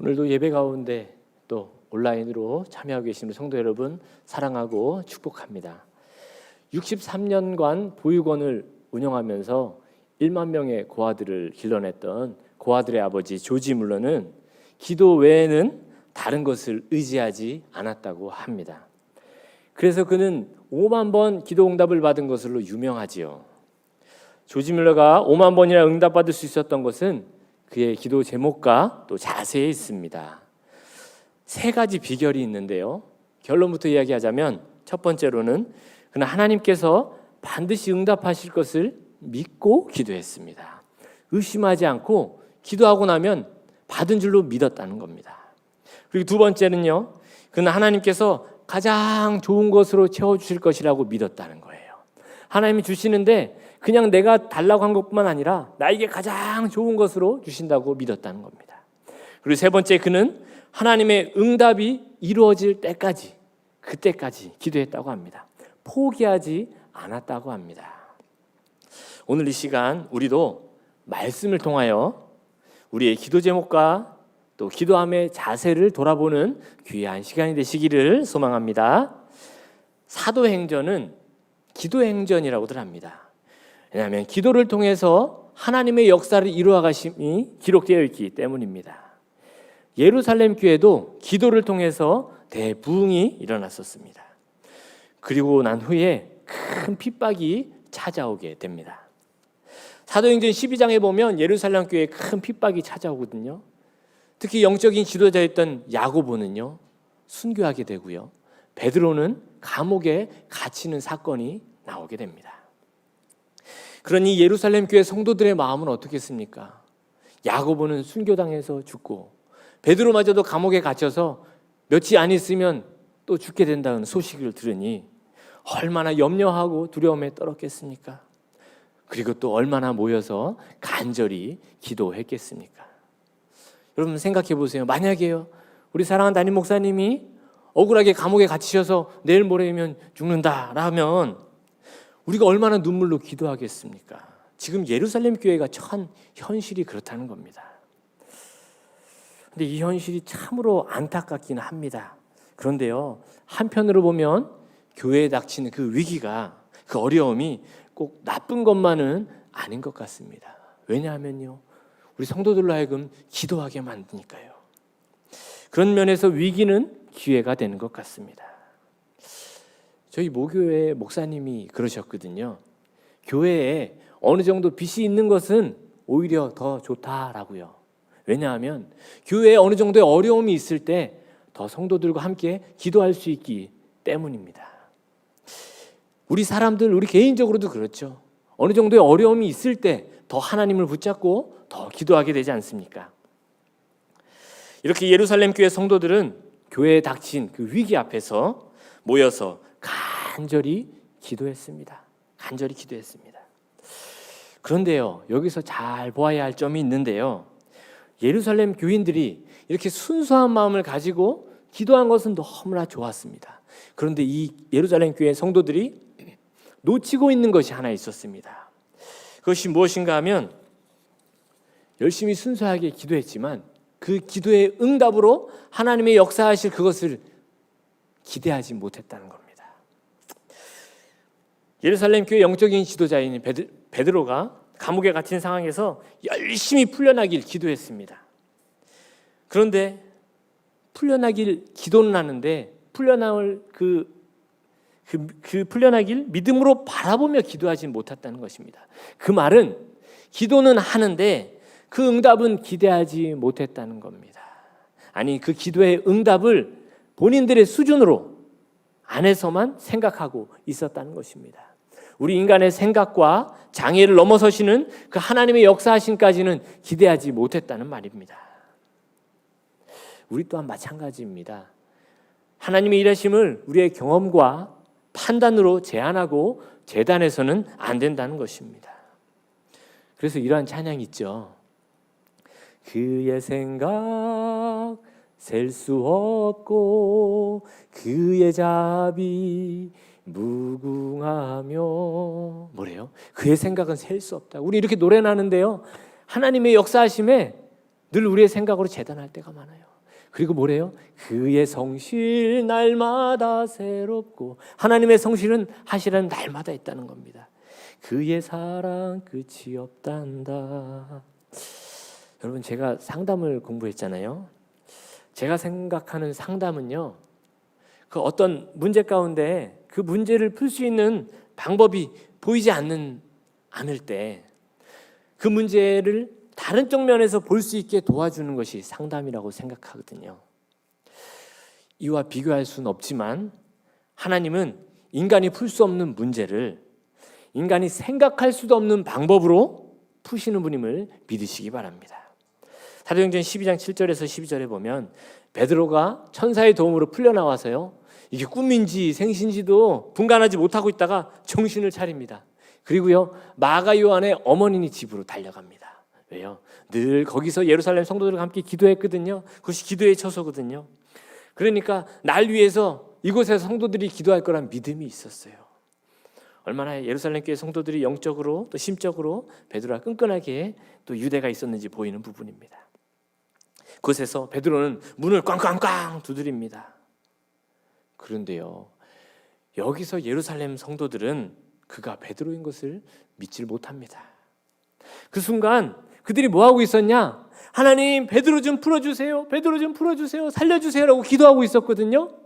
오늘도 예배 가운데 또 온라인으로 참여하고 계시는 성도 여러분 사랑하고 축복합니다. 63년간 보육원을 운영하면서 1만 명의 고아들을 길러냈던 고아들의 아버지 조지 물러는 기도 외에는 다른 것을 의지하지 않았다고 합니다. 그래서 그는 5만 번 기도 응답을 받은 것으로 유명하지요. 조지 물러가 5만 번이나 응답받을 수 있었던 것은 그의 기도 제목과 또 자세에 있습니다. 세 가지 비결이 있는데요. 결론부터 이야기하자면 첫 번째로는 그는 하나님께서 반드시 응답하실 것을 믿고 기도했습니다. 의심하지 않고 기도하고 나면 받은 줄로 믿었다는 겁니다. 그리고 두 번째는요, 그는 하나님께서 가장 좋은 것으로 채워주실 것이라고 믿었다는 거예요. 하나님이 주시는데 그냥 내가 달라고 한 것뿐만 아니라 나에게 가장 좋은 것으로 주신다고 믿었다는 겁니다. 그리고 세 번째, 그는 하나님의 응답이 이루어질 때까지, 그때까지 기도했다고 합니다. 포기하지 않았다고 합니다. 오늘 이 시간 우리도 말씀을 통하여 우리의 기도 제목과 또 기도함의 자세를 돌아보는 귀한 시간이 되시기를 소망합니다. 사도행전은 기도행전이라고들 합니다. 왜냐하면 기도를 통해서 하나님의 역사를 이루어 가심이 기록되어 있기 때문입니다. 예루살렘 교회도 기도를 통해서 대부흥이 일어났었습니다. 그리고 난 후에 큰 핍박이 찾아오게 됩니다. 사도행전 12장에 보면 예루살렘 교회에 큰 핍박이 찾아오거든요. 특히 영적인 지도자였던 야고보는요, 순교하게 되고요. 베드로는 감옥에 갇히는 사건이 나오게 됩니다. 그러니 예루살렘 교회 성도들의 마음은 어떻겠습니까? 야고보는 순교당해서 죽고 베드로마저도 감옥에 갇혀서 며칠 안 있으면 또 죽게 된다는 소식을 들으니 얼마나 염려하고 두려움에 떨었겠습니까? 그리고 또 얼마나 모여서 간절히 기도했겠습니까? 여러분 생각해 보세요. 만약에요, 우리 사랑하는 담임 목사님이 억울하게 감옥에 갇히셔서 내일 모레면 죽는다라면 우리가 얼마나 눈물로 기도하겠습니까? 지금 예루살렘 교회가 처한 현실이 그렇다는 겁니다. 근데 이 현실이 참으로 안타깝기는 합니다. 그런데요, 한편으로 보면 교회에 닥치는 그 위기가, 그 어려움이 꼭 나쁜 것만은 아닌 것 같습니다. 왜냐하면요, 우리 성도들로 하여금 기도하게 만드니까요. 그런 면에서 위기는 기회가 되는 것 같습니다. 저희 모교회 목사님이 그러셨거든요. 교회에 어느 정도 빚이 있는 것은 오히려 더 좋다라고요. 왜냐하면 교회에 어느 정도의 어려움이 있을 때 더 성도들과 함께 기도할 수 있기 때문입니다. 우리 사람들, 우리 개인적으로도 그렇죠. 어느 정도의 어려움이 있을 때 더 하나님을 붙잡고 더 기도하게 되지 않습니까? 이렇게 예루살렘 교회 성도들은 교회에 닥친 그 위기 앞에서 모여서 간절히 기도했습니다. 간절히 기도했습니다. 그런데요, 여기서 잘 보아야 할 점이 있는데요. 예루살렘 교인들이 이렇게 순수한 마음을 가지고 기도한 것은 너무나 좋았습니다. 그런데 이 예루살렘 교회 성도들이 놓치고 있는 것이 하나 있었습니다. 그것이 무엇인가 하면 열심히 순수하게 기도했지만 그 기도의 응답으로 하나님의 역사하실 그것을 기대하지 못했다는 겁니다. 예루살렘 교회 영적인 지도자인 베드로가 감옥에 갇힌 상황에서 열심히 풀려나길 기도했습니다. 그런데 풀려나길 기도는 하는데 풀려나올 그 풀려나길 믿음으로 바라보며 기도하지 못했다는 것입니다. 그 말은 기도는 하는데 그 응답은 기대하지 못했다는 겁니다. 아니, 그 기도의 응답을 본인들의 수준으로 안에서만 생각하고 있었다는 것입니다. 우리 인간의 생각과 장애를 넘어서시는 그 하나님의 역사하심까지는 기대하지 못했다는 말입니다. 우리 또한 마찬가지입니다. 하나님의 일하심을 우리의 경험과 판단으로 제한하고 재단해서는 안 된다는 것입니다. 그래서 이러한 찬양이 있죠. 그의 생각 셀 수 없고 그의 자비 무궁하며, 뭐래요? 그의 생각은 셀 수 없다. 우리 이렇게 노래는 하는데요, 하나님의 역사하심에 늘 우리의 생각으로 재단할 때가 많아요. 그리고 뭐래요? 그의 성실 날마다 새롭고, 하나님의 성실은 하시라는 날마다 있다는 겁니다. 그의 사랑 끝이 없단다. 여러분, 제가 상담을 공부했잖아요. 제가 생각하는 상담은요, 그 어떤 문제 가운데 그 문제를 풀 수 있는 방법이 보이지 않을 때 그 문제를 다른 쪽면에서 볼 수 있게 도와주는 것이 상담이라고 생각하거든요. 이와 비교할 수는 없지만 하나님은 인간이 풀 수 없는 문제를 인간이 생각할 수도 없는 방법으로 푸시는 분임을 믿으시기 바랍니다. 사도행전 12장 7절에서 12절에 보면 베드로가 천사의 도움으로 풀려나와서요, 이게 꿈인지 생신지도 분간하지 못하고 있다가 정신을 차립니다. 그리고요, 마가 요한의 어머니 집으로 달려갑니다. 왜요? 늘 거기서 예루살렘 성도들과 함께 기도했거든요. 그것이 기도의 처소거든요. 그러니까 날 위해서 이곳에서 성도들이 기도할 거란 믿음이 있었어요. 얼마나 예루살렘 교회 성도들이 영적으로 또 심적으로 베드로와 끈끈하게 또 유대가 있었는지 보이는 부분입니다. 그곳에서 베드로는 문을 꽝꽝꽝 두드립니다. 그런데요, 여기서 예루살렘 성도들은 그가 베드로인 것을 믿질 못합니다. 그 순간 그들이 뭐하고 있었냐? 하나님, 베드로 좀 풀어주세요, 베드로 좀 풀어주세요, 살려주세요라고 기도하고 있었거든요.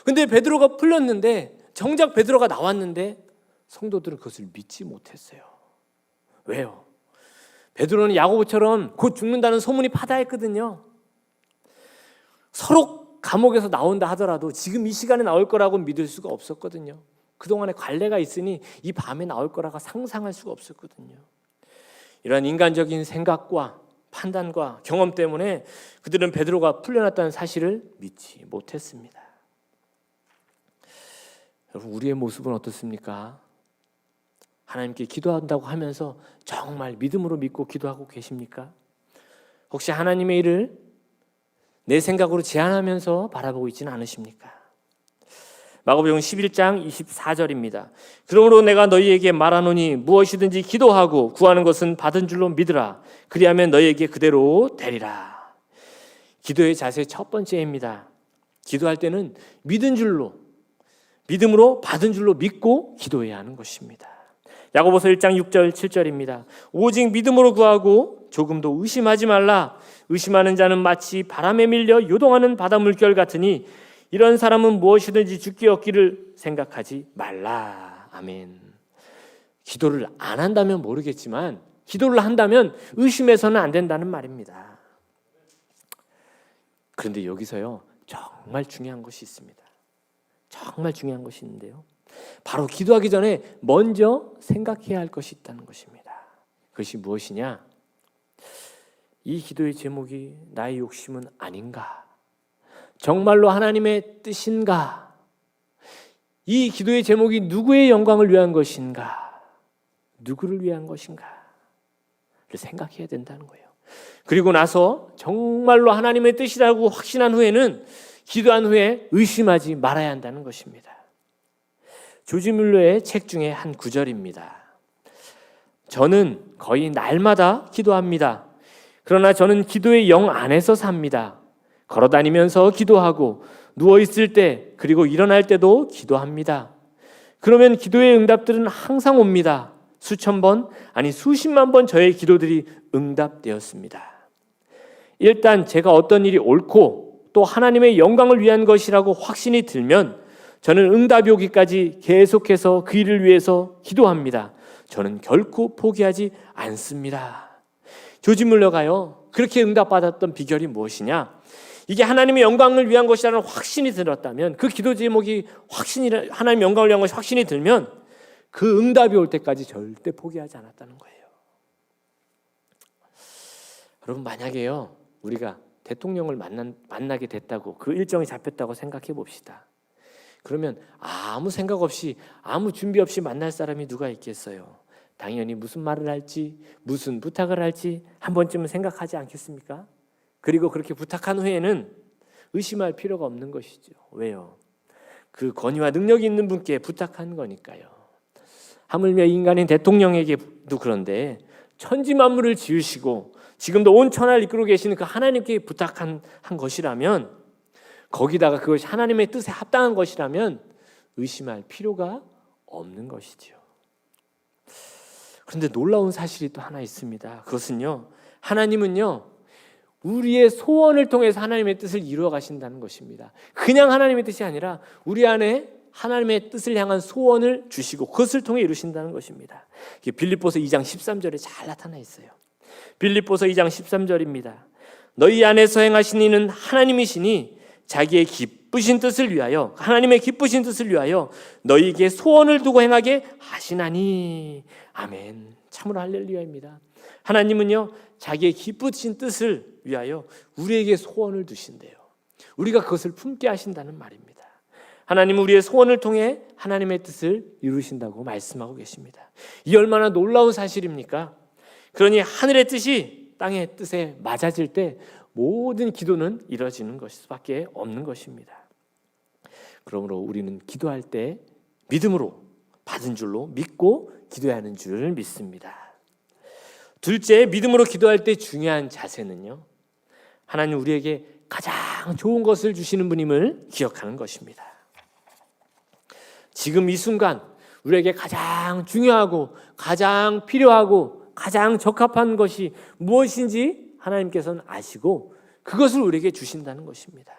근데 베드로가 풀렸는데, 정작 베드로가 나왔는데 성도들은 그것을 믿지 못했어요. 왜요? 베드로는 야고보처럼 곧 죽는다는 소문이 파다했거든요. 서로 감옥에서 나온다 하더라도 지금 이 시간에 나올 거라고 믿을 수가 없었거든요. 그동안에 관례가 있으니 이 밤에 나올 거라고 상상할 수가 없었거든요. 이러한 인간적인 생각과 판단과 경험 때문에 그들은 베드로가 풀려났다는 사실을 믿지 못했습니다. 여러분, 우리의 모습은 어떻습니까? 하나님께 기도한다고 하면서 정말 믿음으로 믿고 기도하고 계십니까? 혹시 하나님의 일을 내 생각으로 제한하면서 바라보고 있지는 않으십니까? 마가복음 11장 24절입니다. 그러므로 내가 너희에게 말하노니 무엇이든지 기도하고 구하는 것은 받은 줄로 믿으라. 그리하면 너희에게 그대로 되리라. 기도의 자세 첫 번째입니다. 기도할 때는 믿음으로 받은 줄로 믿고 기도해야 하는 것입니다. 야고보서 1장 6절 7절입니다. 오직 믿음으로 구하고 조금도 의심하지 말라. 의심하는 자는 마치 바람에 밀려 요동하는 바닷물결 같으니 이런 사람은 무엇이든지 죽기 얻기를 생각하지 말라. 아멘. 기도를 안 한다면 모르겠지만 기도를 한다면 의심해서는 안 된다는 말입니다. 그런데 여기서요, 정말 중요한 것이 있습니다. 정말 중요한 것이 있는데요, 바로 기도하기 전에 먼저 생각해야 할 것이 있다는 것입니다. 그것이 무엇이냐? 이 기도의 제목이 나의 욕심은 아닌가? 정말로 하나님의 뜻인가? 이 기도의 제목이 누구의 영광을 위한 것인가? 누구를 위한 것인가? 를 생각해야 된다는 거예요. 그리고 나서 정말로 하나님의 뜻이라고 확신한 후에는 기도한 후에 의심하지 말아야 한다는 것입니다. 조지 뮬러의 책 중에 한 구절입니다. 저는 거의 날마다 기도합니다. 그러나 저는 기도의 영 안에서 삽니다. 걸어다니면서 기도하고 누워있을 때 그리고 일어날 때도 기도합니다. 그러면 기도의 응답들은 항상 옵니다. 수천 번 아니 수십만 번 저의 기도들이 응답되었습니다. 일단 제가 어떤 일이 옳고 또 하나님의 영광을 위한 것이라고 확신이 들면 저는 응답이 오기까지 계속해서 그 일을 위해서 기도합니다. 저는 결코 포기하지 않습니다. 조지 뮬러가요, 그렇게 응답받았던 비결이 무엇이냐? 이게 하나님의 영광을 위한 것이라는 확신이 들었다면, 그 기도 제목이 하나님의 영광을 위한 것이 확신이 들면 그 응답이 올 때까지 절대 포기하지 않았다는 거예요. 여러분, 만약에요, 우리가 대통령을 만나게 됐다고, 그 일정이 잡혔다고 생각해 봅시다. 그러면 아무 생각 없이, 아무 준비 없이 만날 사람이 누가 있겠어요? 당연히 무슨 말을 할지, 무슨 부탁을 할지 한 번쯤은 생각하지 않겠습니까? 그리고 그렇게 부탁한 후에는 의심할 필요가 없는 것이죠. 왜요? 그 권위와 능력이 있는 분께 부탁한 거니까요. 하물며 인간인 대통령에게도 그런데 천지 만물을 지으시고 지금도 온 천하를 이끌고 계시는 그 하나님께 부탁한 것이라면, 거기다가 그것이 하나님의 뜻에 합당한 것이라면 의심할 필요가 없는 것이지요. 그런데 놀라운 사실이 또 하나 있습니다. 그것은요, 하나님은요, 우리의 소원을 통해서 하나님의 뜻을 이루어 가신다는 것입니다. 그냥 하나님의 뜻이 아니라 우리 안에 하나님의 뜻을 향한 소원을 주시고 그것을 통해 이루신다는 것입니다. 빌립보서 2장 13절에 잘 나타나 있어요. 빌립보서 2장 13절입니다. 너희 안에서 행하신 이는 하나님이시니 자기의 기쁘신 뜻을 위하여, 하나님의 기쁘신 뜻을 위하여 너희에게 소원을 두고 행하게 하시나니. 아멘. 참으로 할렐루야입니다. 하나님은요, 자기의 기쁘신 뜻을 위하여 우리에게 소원을 두신대요. 우리가 그것을 품게 하신다는 말입니다. 하나님은 우리의 소원을 통해 하나님의 뜻을 이루신다고 말씀하고 계십니다. 이 얼마나 놀라운 사실입니까? 그러니 하늘의 뜻이 땅의 뜻에 맞아질 때 모든 기도는 이루어지는 것밖에 없는 것입니다. 그러므로 우리는 기도할 때 믿음으로 받은 줄로 믿고 기도해야 하는 줄 믿습니다. 둘째, 믿음으로 기도할 때 중요한 자세는요, 하나님 우리에게 가장 좋은 것을 주시는 분임을 기억하는 것입니다. 지금 이 순간 우리에게 가장 중요하고 가장 필요하고 가장 적합한 것이 무엇인지 하나님께서는 아시고 그것을 우리에게 주신다는 것입니다.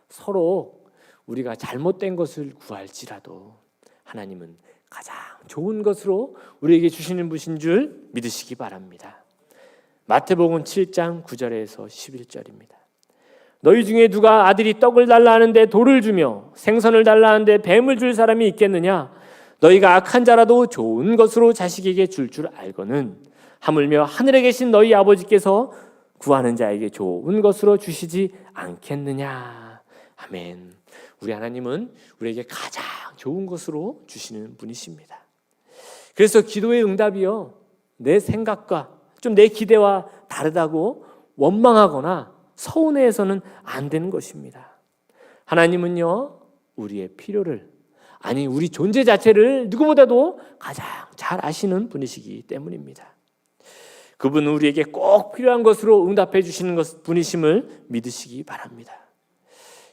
서로 우리가 잘못된 것을 구할지라도 하나님은 가장 좋은 것으로 우리에게 주시는 분인 줄 믿으시기 바랍니다. 마태복음 7장 9절에서 11절입니다. 너희 중에 누가 아들이 떡을 달라 하는데 돌을 주며 생선을 달라 하는데 뱀을 줄 사람이 있겠느냐? 너희가 악한 자라도 좋은 것으로 자식에게 줄 알거는 하물며 하늘에 계신 너희 아버지께서 구하는 자에게 좋은 것으로 주시지 않겠느냐? 아멘. 우리 하나님은 우리에게 가장 좋은 것으로 주시는 분이십니다. 그래서 기도의 응답이요, 내 생각과 좀 내 기대와 다르다고 원망하거나 서운해해서는 안 되는 것입니다. 하나님은요, 우리의 필요를, 아니 우리 존재 자체를 누구보다도 가장 잘 아시는 분이시기 때문입니다. 그분은 우리에게 꼭 필요한 것으로 응답해 주시는 분이심을 믿으시기 바랍니다.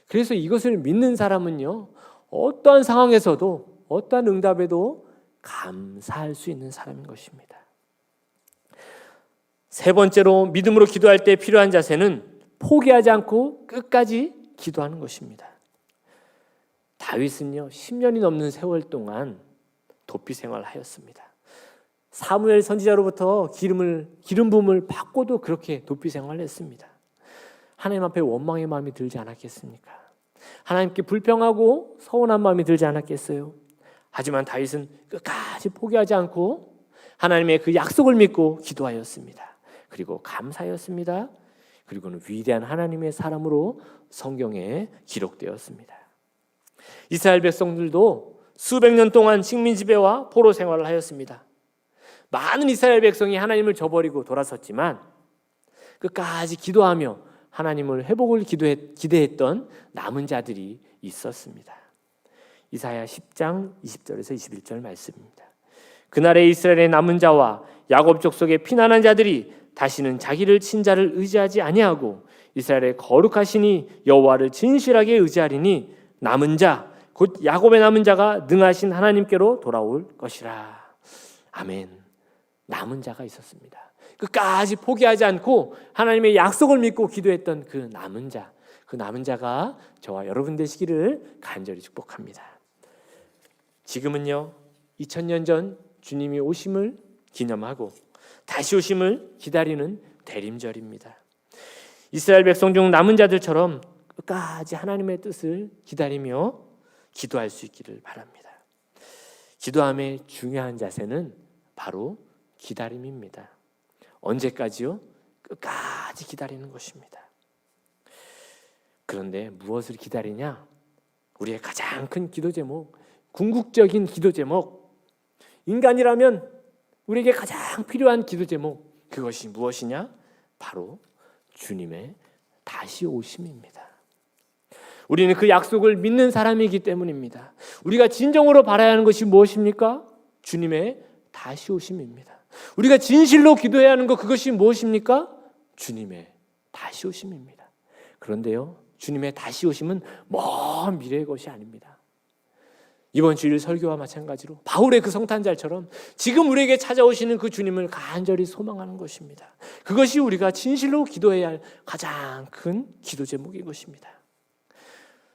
그래서 이것을 믿는 사람은요, 어떠한 상황에서도 어떠한 응답에도 감사할 수 있는 사람인 것입니다. 세 번째로 믿음으로 기도할 때 필요한 자세는 포기하지 않고 끝까지 기도하는 것입니다. 다윗은요, 10년이 넘는 세월 동안 도피 생활을 하였습니다. 사무엘 선지자로부터 기름 부음을 받고도 그렇게 도피 생활을 했습니다. 하나님 앞에 원망의 마음이 들지 않았겠습니까? 하나님께 불평하고 서운한 마음이 들지 않았겠어요? 하지만 다윗은 끝까지 포기하지 않고 하나님의 그 약속을 믿고 기도하였습니다. 그리고 감사하였습니다. 그리고는 위대한 하나님의 사람으로 성경에 기록되었습니다. 이스라엘 백성들도 수백 년 동안 식민 지배와 포로 생활을 하였습니다. 많은 이스라엘 백성이 하나님을 저버리고 돌아섰지만 끝까지 기도하며 하나님을 회복을 기대했던 남은 자들이 있었습니다. 이사야 10장 20절에서 21절 말씀입니다. 그날에 이스라엘의 남은 자와 야곱 족속의 피난한 자들이 다시는 자기를 친자를 의지하지 아니하고 이스라엘의 거룩하시니 여호와를 진실하게 의지하리니 남은 자 곧 야곱의 남은 자가 능하신 하나님께로 돌아올 것이라. 아멘. 남은 자가 있었습니다. 끝까지 포기하지 않고 하나님의 약속을 믿고 기도했던 그 남은 자가 저와 여러분 되시기를 간절히 축복합니다. 지금은요, 2000년 전 주님이 오심을 기념하고 다시 오심을 기다리는 대림절입니다. 이스라엘 백성 중 남은 자들처럼 끝까지 하나님의 뜻을 기다리며 기도할 수 있기를 바랍니다. 기도함의 중요한 자세는 바로 기다림입니다. 언제까지요? 끝까지 기다리는 것입니다. 그런데 무엇을 기다리냐? 우리의 가장 큰 기도 제목, 궁극적인 기도 제목, 인간이라면 우리에게 가장 필요한 기도 제목, 그것이 무엇이냐? 바로 주님의 다시 오심입니다. 우리는 그 약속을 믿는 사람이기 때문입니다. 우리가 진정으로 바라야 하는 것이 무엇입니까? 주님의 다시 오심입니다. 우리가 진실로 기도해야 하는 것, 그것이 무엇입니까? 주님의 다시 오심입니다. 그런데요, 주님의 다시 오심은 먼 미래의 것이 아닙니다. 이번 주일 설교와 마찬가지로 바울의 그 성탄절처럼 지금 우리에게 찾아오시는 그 주님을 간절히 소망하는 것입니다. 그것이 우리가 진실로 기도해야 할 가장 큰 기도 제목인 것입니다.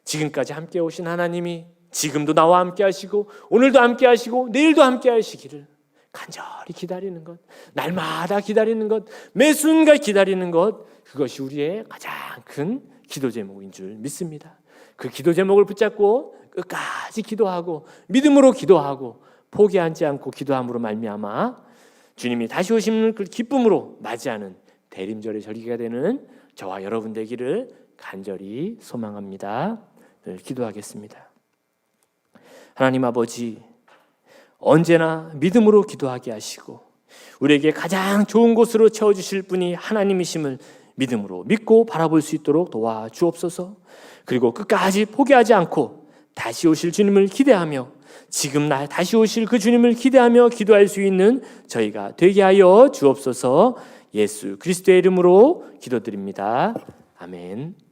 지금까지 함께 오신 하나님이 지금도 나와 함께 하시고 오늘도 함께 하시고 내일도 함께 하시기를 간절히 기다리는 것, 날마다 기다리는 것, 매 순간 기다리는 것, 그것이 우리의 가장 큰 기도 제목인 줄 믿습니다. 그 기도 제목을 붙잡고 끝까지 기도하고 믿음으로 기도하고 포기하지 않고 기도함으로 말미암아 주님이 다시 오시는 그 기쁨으로 맞이하는 대림절의 절기가 되는 저와 여러분 되기를 간절히 소망합니다. 늘 기도하겠습니다. 하나님 아버지, 언제나 믿음으로 기도하게 하시고 우리에게 가장 좋은 곳으로 채워주실 분이 하나님이심을 믿음으로 믿고 바라볼 수 있도록 도와주옵소서. 그리고 끝까지 포기하지 않고 다시 오실 주님을 기대하며 지금 다시 오실 그 주님을 기대하며 기도할 수 있는 저희가 되게 하여 주옵소서. 예수 그리스도의 이름으로 기도드립니다. 아멘.